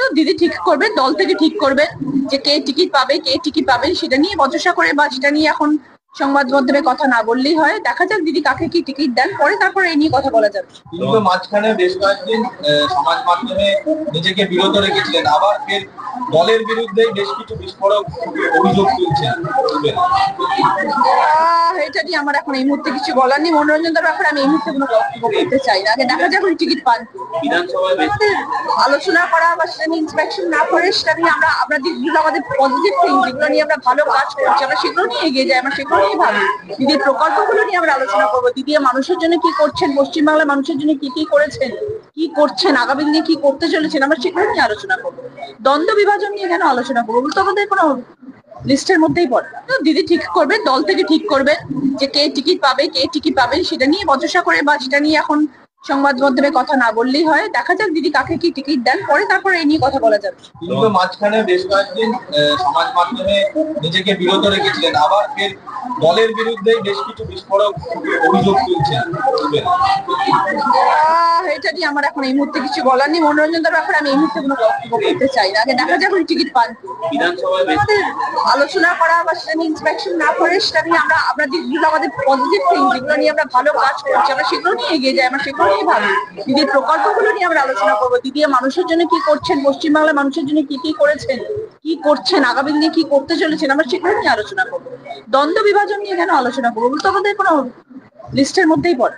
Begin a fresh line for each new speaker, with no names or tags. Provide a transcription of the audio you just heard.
তো দিদি ঠিক করবে, দল থেকে ঠিক করবে যে কে টিকিট পাবে, কে টিকিট পাবে সেটা নিয়ে বচসা করে বা সেটা নিয়ে এখন সংবাদ মাধ্যমে কথা না বললেই হয়। দেখা যাক দিদি কাকে কি টিকিট দেন, পরে তারপরে এই নিয়ে কথা বলা যাবে।
কিন্তু মাঝখানে বেশ কয়েকদিন সমাজ মাধ্যমে নিজেকে বিরত রেখেছিলেন, আবার ফের দলের বিরুদ্ধে বেশ কিছু বিস্ফোরক অভিযোগ তুলছেন।
এটা নিয়ে আমার এখন এই মুহূর্তে কিছু বলার নেই। মনোরঞ্জনের ব্যাপারে আমি এই মুহূর্তে কোনো বক্তব্য করতে চাই না। আগে দেখা যাক উনি টিকিট পান।
বিধানসভায় বেশ
আমাদের আলোচনা করা বা সেটা নিয়ে ইন্সপেকশন না করে সেটা নিয়ে আমরা যেগুলো আমাদের পজিটিভ থিং, যেগুলো নিয়ে আমরা ভালো কাজ করছি, আমরা সেগুলো নিয়ে এগিয়ে যাই, আমরা সেগুলো নিয়ে ভাবি। দিদির প্রকল্পগুলো নিয়ে আমরা আলোচনা করবো। দিদি মানুষের জন্য কি করছেন, পশ্চিমবাংলার মানুষের জন্য কি কি করেছেন, কি করছেন, আগামী দিনে কি করতে চলেছেন, আমরা সেগুলো নিয়ে আলোচনা করবো। দ্বন্দ্ব বিভাজন নিয়ে কেন আলোচনা করবো? ওগুলো তো আমাদের কোনো লিস্টের মধ্যেই পড়ে। তো দিদি ঠিক করবে, দল থেকে ঠিক করবে যে কে টিকিট পাবে, কে টিকিট পাবে সেটা নিয়ে বচসা করে বা সেটা নিয়ে এখন সংবাদ মাধ্যমে কথা না বললেই হয়। দেখা যাক দিদি কাকে কি টিকিট দেন, পরে তারপরে এই নিয়ে কথা বলা যাবে।
কিন্তু মাঝখানে বেশ কয়েকদিন সমাজ মাধ্যমে নিজেকে বিরত রেখেছিলেন, আবার ফের দলের বিরুদ্ধে বেশ কিছু বিস্ফোরক অভিযোগ তুলছেন।
এটা নিয়ে আমার এখন এই মুহূর্তে কিছু বলার নেই। মনোরঞ্জনের ব্যাপারে আমি এই মুহূর্তে কোনো বক্তব্য করতে চাই না। আগে দেখা যাক উনি টিকিট পান।
বিধানসভায় বেশ
আমাদের আলোচনা করা বা সেটা নিয়ে ইন্সপেকশন না করে সেটা নিয়ে আমরা যেগুলো আমাদের পজিটিভ থিং, যেগুলো নিয়ে আমরা ভালো কাজ করছি, আমরা সেগুলো নিয়ে এগিয়ে যাই, আমরা সেগুলো নিয়ে ভাবি। দিদির প্রকল্পগুলো নিয়ে আমরা আলোচনা করবো। দিদি মানুষের জন্য কি করছেন, পশ্চিমবাংলার মানুষের জন্য কি কি করেছেন, কি করছেন, আগামী দিনে কি করতে চলেছেন, আমরা সেগুলো নিয়ে আলোচনা করবো। দ্বন্দ্ব বিভাজন নিয়ে কেন আলোচনা করবো? ওগুলো তো আমাদের কোনো লিস্টের মধ্যেই পড়ে।